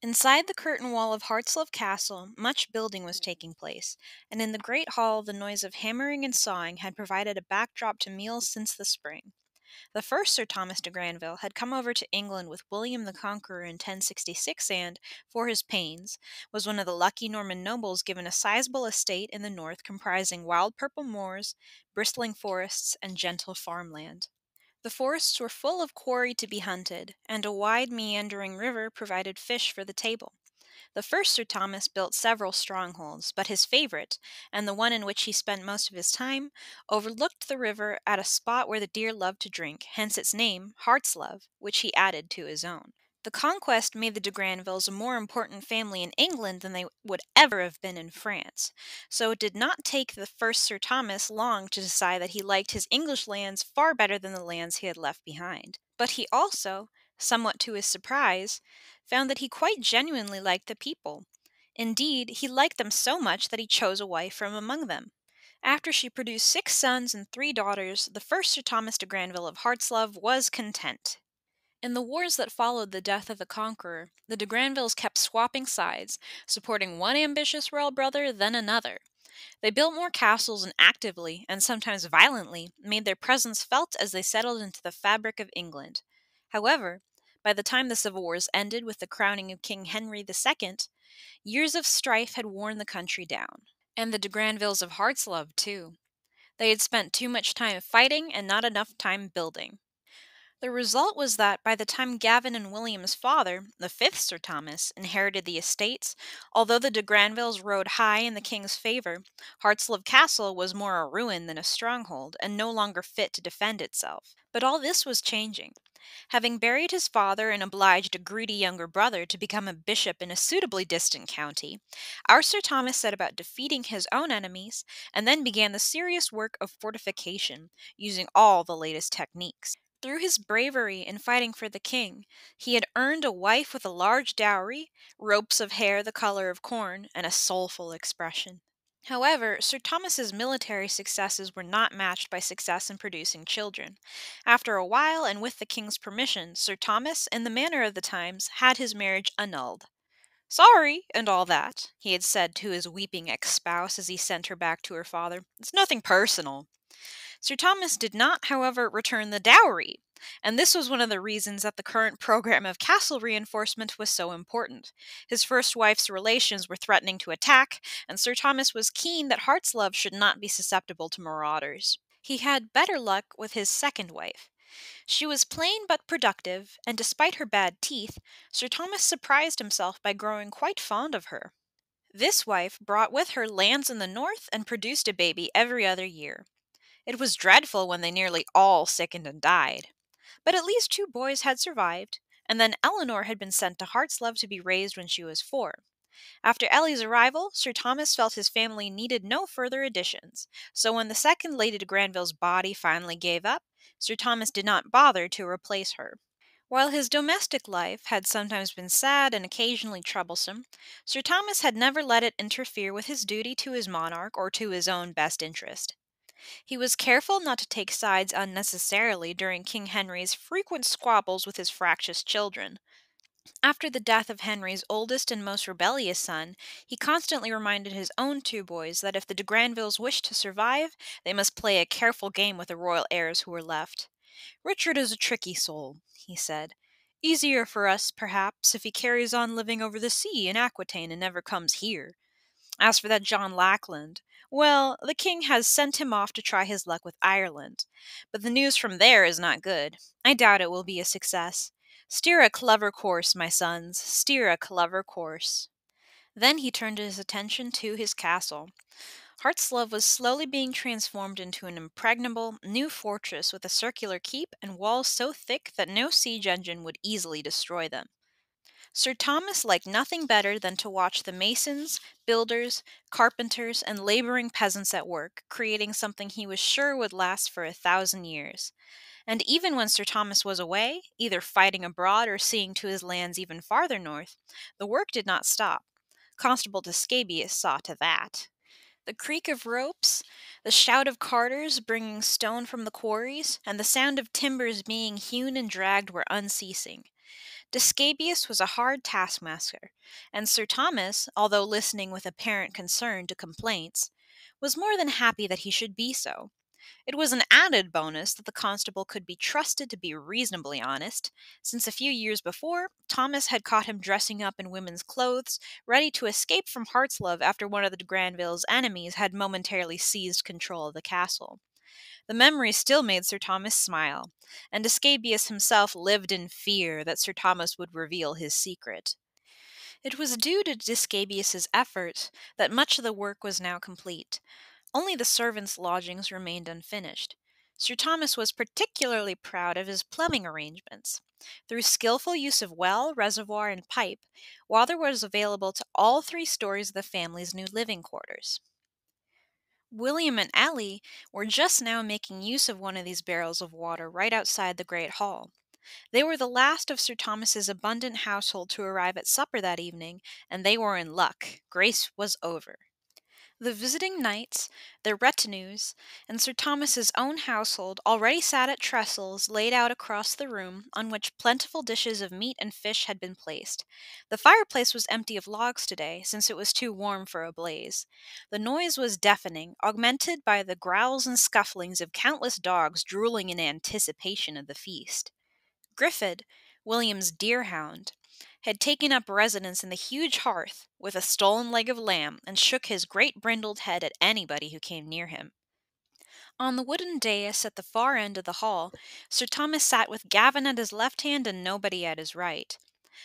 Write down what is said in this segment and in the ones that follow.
Inside the curtain wall of Hartsleve Castle, much building was taking place, and in the great hall the noise of hammering and sawing had provided a backdrop to meals since the spring. The first Sir Thomas de Granville had come over to England with William the Conqueror in 1066 and, for his pains, was one of the lucky Norman nobles given a sizable estate in the north comprising wild purple moors, bristling forests, and gentle farmland. The forests were full of quarry to be hunted, and a wide meandering river provided fish for the table. The first Sir Thomas built several strongholds, but his favorite, and the one in which he spent most of his time, overlooked the river at a spot where the deer loved to drink, hence its name, Hartsleve, which he added to his own. The conquest made the de Granvilles a more important family in England than they would ever have been in France, so it did not take the first Sir Thomas long to decide that he liked his English lands far better than the lands he had left behind. But he also, somewhat to his surprise, found that he quite genuinely liked the people. Indeed, he liked them so much that he chose a wife from among them. After she produced 6 sons and 3 daughters, the first Sir Thomas de Granville of Hartsleve was content. In the wars that followed the death of the Conqueror, the de Granvilles kept swapping sides, supporting one ambitious royal brother, then another. They built more castles and actively, and sometimes violently, made their presence felt as they settled into the fabric of England. However, by the time the Civil Wars ended with the crowning of King Henry II, years of strife had worn the country down. And the de Granvilles of Hartsleve, too. They had spent too much time fighting and not enough time building. The result was that by the time Gavin and William's father, the fifth Sir Thomas, inherited the estates, although the de Granvilles rode high in the king's favour, Hartsleve Castle was more a ruin than a stronghold, and no longer fit to defend itself. But all this was changing. Having buried his father and obliged a greedy younger brother to become a bishop in a suitably distant county, our Sir Thomas set about defeating his own enemies, and then began the serious work of fortification, using all the latest techniques. Through his bravery in fighting for the king, he had earned a wife with a large dowry, ropes of hair the color of corn, and a soulful expression. However, Sir Thomas's military successes were not matched by success in producing children. After a while, and with the king's permission, Sir Thomas, in the manner of the times, had his marriage annulled. "Sorry, and all that," he had said to his weeping ex-spouse as he sent her back to her father. "It's nothing personal." Sir Thomas did not, however, return the dowry, and this was one of the reasons that the current program of castle reinforcement was so important. His first wife's relations were threatening to attack, and Sir Thomas was keen that Hartsleve should not be susceptible to marauders. He had better luck with his second wife. She was plain but productive, and despite her bad teeth, Sir Thomas surprised himself by growing quite fond of her. This wife brought with her lands in the north and produced a baby every other year. It was dreadful when they nearly all sickened and died. But at least 2 boys had survived, and then Eleanor had been sent to Hartsleve to be raised when she was 4. After Ellie's arrival, Sir Thomas felt his family needed no further additions, so when the second Lady de Granville's body finally gave up, Sir Thomas did not bother to replace her. While his domestic life had sometimes been sad and occasionally troublesome, Sir Thomas had never let it interfere with his duty to his monarch or to his own best interest. He was careful not to take sides unnecessarily during King Henry's frequent squabbles with his fractious children. After the death of Henry's oldest and most rebellious son, he constantly reminded his own 2 boys that if the de Granvilles wished to survive, they must play a careful game with the royal heirs who were left. "Richard is a tricky soul," he said. "Easier for us, perhaps, if he carries on living over the sea in Aquitaine and never comes here. As for that John Lackland, well, the king has sent him off to try his luck with Ireland, but the news from there is not good. I doubt it will be a success. Steer a clever course, my sons, steer a clever course." Then he turned his attention to his castle. Hartsleve was slowly being transformed into an impregnable, new fortress with a circular keep and walls so thick that no siege engine would easily destroy them. Sir Thomas liked nothing better than to watch the masons, builders, carpenters, and laboring peasants at work, creating something he was sure would last for 1,000 years. And even when Sir Thomas was away, either fighting abroad or seeing to his lands even farther north, the work did not stop. Constable Descabius saw to that. The creak of ropes, the shout of carters bringing stone from the quarries, and the sound of timbers being hewn and dragged were unceasing. Discabius was a hard taskmaster, and Sir Thomas, although listening with apparent concern to complaints, was more than happy that he should be so. It was an added bonus that the constable could be trusted to be reasonably honest, since a few years before, Thomas had caught him dressing up in women's clothes, ready to escape from Hartslove after one of the Granville's enemies had momentarily seized control of the castle. The memory still made Sir Thomas smile, and Escabius himself lived in fear that Sir Thomas would reveal his secret. It was due to Discabius's efforts that much of the work was now complete. Only the servants' lodgings remained unfinished. Sir Thomas was particularly proud of his plumbing arrangements. Through skillful use of well, reservoir, and pipe, water was available to all three stories of the family's new living quarters. William and Ellie were just now making use of one of these barrels of water right outside the great hall. They were the last of Sir Thomas's abundant household to arrive at supper that evening, and they were in luck. Grace was over. The visiting knights, their retinues, and Sir Thomas's own household already sat at trestles laid out across the room, on which plentiful dishes of meat and fish had been placed. The fireplace was empty of logs today, since it was too warm for a blaze. The noise was deafening, augmented by the growls and scufflings of countless dogs drooling in anticipation of the feast. Griffith, William's deerhound, had taken up residence in the huge hearth with a stolen leg of lamb and shook his great brindled head at anybody who came near him. On the wooden dais at the far end of the hall, Sir Thomas sat with Gavin at his left hand and nobody at his right.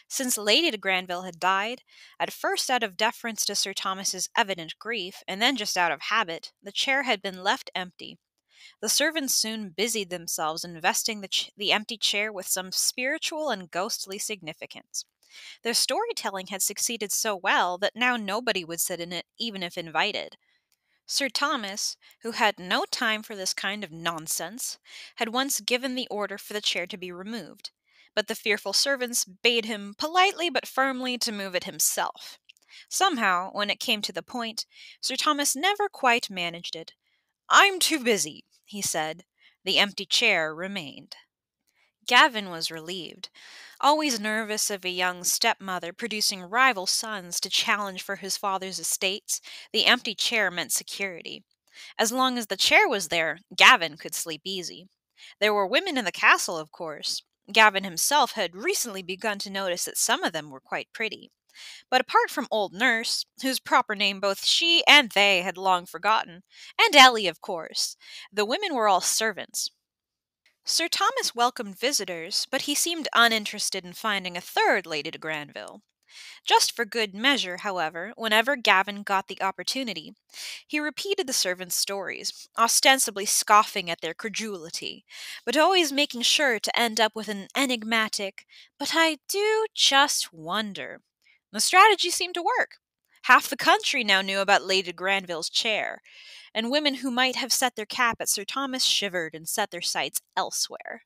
Since Lady de Granville had died, at first out of deference to Sir Thomas's evident grief, and then just out of habit, the chair had been left empty. The servants soon busied themselves investing the empty chair with some spiritual and ghostly significance. Their storytelling had succeeded so well that now nobody would sit in it, even if invited. Sir Thomas, who had no time for this kind of nonsense, had once given the order for the chair to be removed, but the fearful servants bade him politely but firmly to move it himself. Somehow, when it came to the point, Sir Thomas never quite managed it. "I'm too busy," he said. The empty chair remained. Gavin was relieved. Always nervous of a young stepmother producing rival sons to challenge for his father's estates, the empty chair meant security. As long as the chair was there, Gavin could sleep easy. There were women in the castle, of course. Gavin himself had recently begun to notice that some of them were quite pretty. But apart from old Nurse, whose proper name both she and they had long forgotten, and Ellie, of course, the women were all servants. Sir Thomas welcomed visitors, but he seemed uninterested in finding a third Lady de Granville. Just for good measure, however, whenever Gavin got the opportunity, he repeated the servants' stories, ostensibly scoffing at their credulity, but always making sure to end up with an enigmatic, "But I do just wonder." The strategy seemed to work. Half the country now knew about Lady Granville's chair, and women who might have set their cap at Sir Thomas shivered and set their sights elsewhere.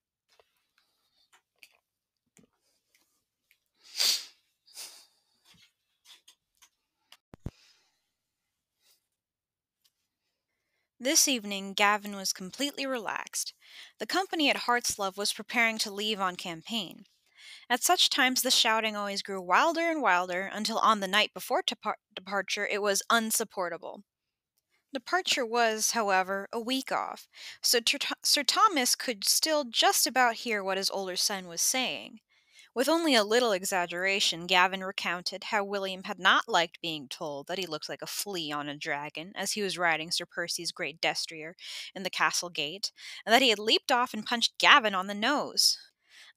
This evening Gavin was completely relaxed. The company at Hartslove was preparing to leave on campaign. At such times the shouting always grew wilder and wilder until on the night before departure it was unsupportable. Departure was, however, a week off, so Sir Thomas could still just about hear what his older son was saying. With only a little exaggeration, Gavin recounted how William had not liked being told that he looked like a flea on a dragon as he was riding Sir Percy's great destrier in the castle gate, and that he had leaped off and punched Gavin on the nose.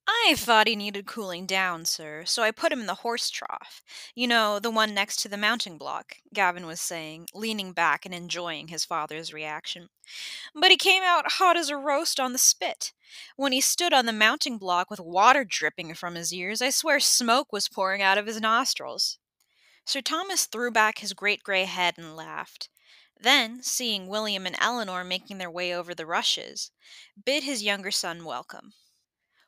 "I thought he needed cooling down, sir, so I put him in the horse trough. You know, the one next to the mounting block," Gavin was saying, leaning back and enjoying his father's reaction. "But he came out hot as a roast on the spit. When he stood on the mounting block with water dripping from his ears, I swear smoke was pouring out of his nostrils." Sir Thomas threw back his great grey head and laughed. Then, seeing William and Eleanor making their way over the rushes, bid his younger son welcome.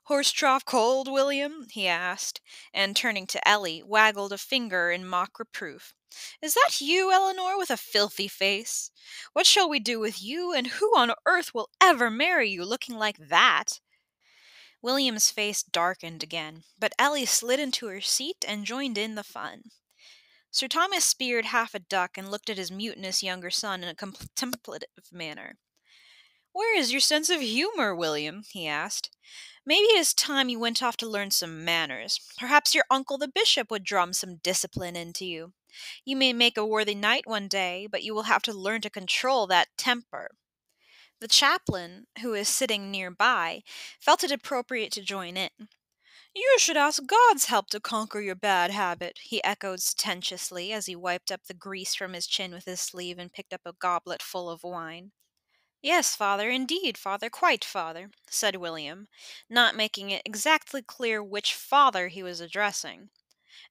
"Horse trough cold, William?" he asked, and turning to Ellie, waggled a finger in mock reproof. "Is that you, Eleanor, with a filthy face? What shall we do with you, and who on earth will ever marry you looking like that?" William's face darkened again, but Ellie slid into her seat and joined in the fun. Sir Thomas speared half a duck and looked at his mutinous younger son in a contemplative manner. "Where is your sense of humor, William?" he asked. "Maybe it is time you went off to learn some manners. Perhaps your uncle the bishop would drum some discipline into you. You may make a worthy knight one day, but you will have to learn to control that temper." The chaplain, who was sitting near by, felt it appropriate to join in. "You should ask God's help to conquer your bad habit," he echoed sententiously as he wiped up the grease from his chin with his sleeve and picked up a goblet full of wine. "Yes, father, indeed, father, quite, father," said William, not making it exactly clear which father he was addressing.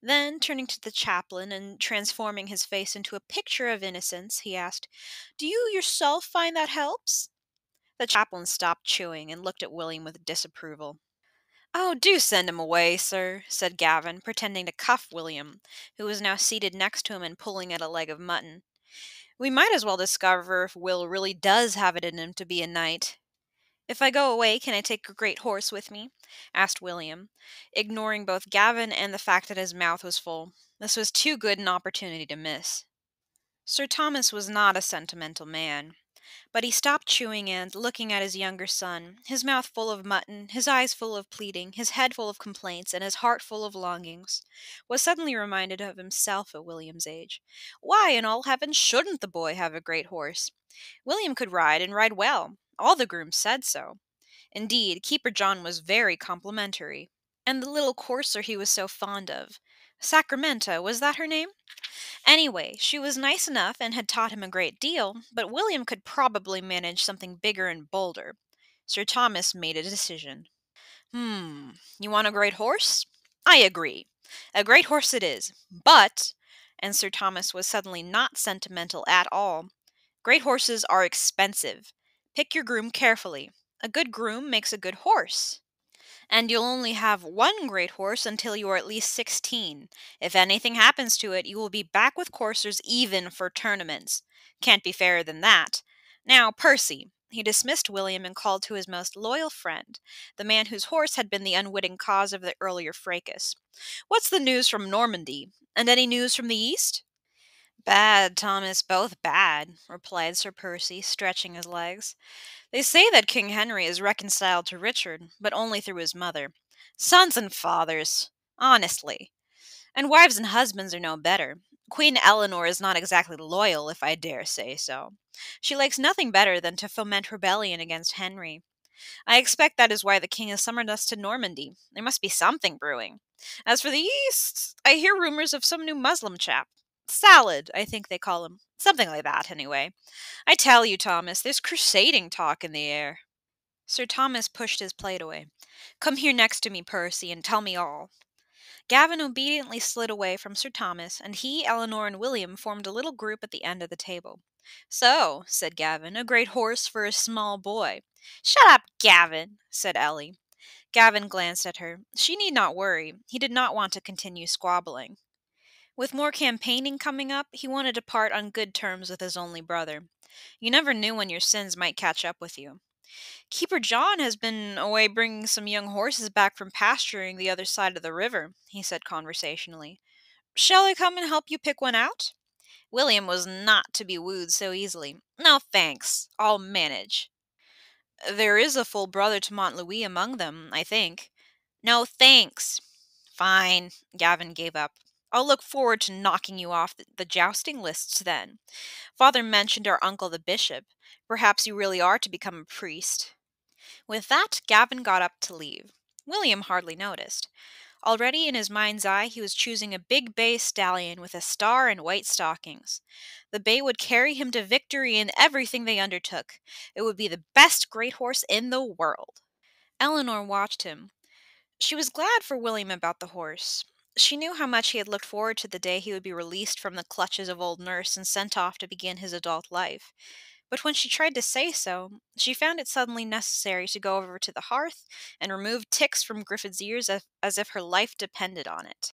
Then, turning to the chaplain and transforming his face into a picture of innocence, he asked, "Do you yourself find that helps?" The chaplain stopped chewing and looked at William with disapproval. "Oh, do send him away, sir," said Gavin, pretending to cuff William, who was now seated next to him and pulling at a leg of mutton. "We might as well discover if Will really does have it in him to be a knight." "If I go away, can I take a great horse with me?" asked William, ignoring both Gavin and the fact that his mouth was full. This was too good an opportunity to miss. Sir Thomas was not a sentimental man. But he stopped chewing and, looking at his younger son, his mouth full of mutton, his eyes full of pleading, his head full of complaints, and his heart full of longings, was suddenly reminded of himself at William's age. Why in all heaven shouldn't the boy have a great horse? William could ride, and ride well. All the grooms said so. Indeed, Keeper John was very complimentary. And the little courser he was so fond of. Sacramento, was that her name? Anyway, she was nice enough and had taught him a great deal, but William could probably manage something bigger and bolder. Sir Thomas made a decision. You want a great horse? I agree. A great horse it is, but, and Sir Thomas was suddenly not sentimental at all, great horses are expensive. Pick your groom carefully. A good groom makes a good horse. And you'll only have one great horse until you are at least 16. If anything happens to it, you will be back with coursers even for tournaments. Can't be fairer than that. Now, Percy." He dismissed William and called to his most loyal friend, the man whose horse had been the unwitting cause of the earlier fracas. "What's the news from Normandy? And any news from the east?" "Bad, Thomas, both bad," replied Sir Percy, stretching his legs. "They say that King Henry is reconciled to Richard, but only through his mother. Sons and fathers! Honestly. And wives and husbands are no better. Queen Eleanor is not exactly loyal, if I dare say so. She likes nothing better than to foment rebellion against Henry. I expect that is why the king has summoned us to Normandy. There must be something brewing. As for the east, I hear rumors of some new Muslim chap. Salad, I think they call him. Something like that, anyway. I tell you, Thomas, there's crusading talk in the air." Sir Thomas pushed his plate away. "Come here next to me, Percy, and tell me all." Gavin obediently slid away from Sir Thomas, and he, Eleanor, and William formed a little group at the end of the table. "So," said Gavin, "a great horse for a small boy." "Shut up, Gavin," said Ellie. Gavin glanced at her. She need not worry. He did not want to continue squabbling. With more campaigning coming up, he wanted to part on good terms with his only brother. You never knew when your sins might catch up with you. "Keeper John has been away bringing some young horses back from pasturing the other side of the river," he said conversationally. "Shall I come and help you pick one out?" William was not to be wooed so easily. "No, thanks. I'll manage." "There is a full brother to Montlouis among them, I think." "No, thanks." "Fine." Gavin gave up. "I'll look forward to knocking you off the jousting lists then. Father mentioned our uncle the bishop. Perhaps you really are to become a priest." With that, Gavin got up to leave. William hardly noticed. Already in his mind's eye he was choosing a big bay stallion with a star and white stockings. The bay would carry him to victory in everything they undertook. It would be the best great horse in the world. Eleanor watched him. She was glad for William about the horse. She knew how much he had looked forward to the day he would be released from the clutches of old nurse and sent off to begin his adult life. But when she tried to say so, she found it suddenly necessary to go over to the hearth and remove ticks from Griffith's ears as if her life depended on it.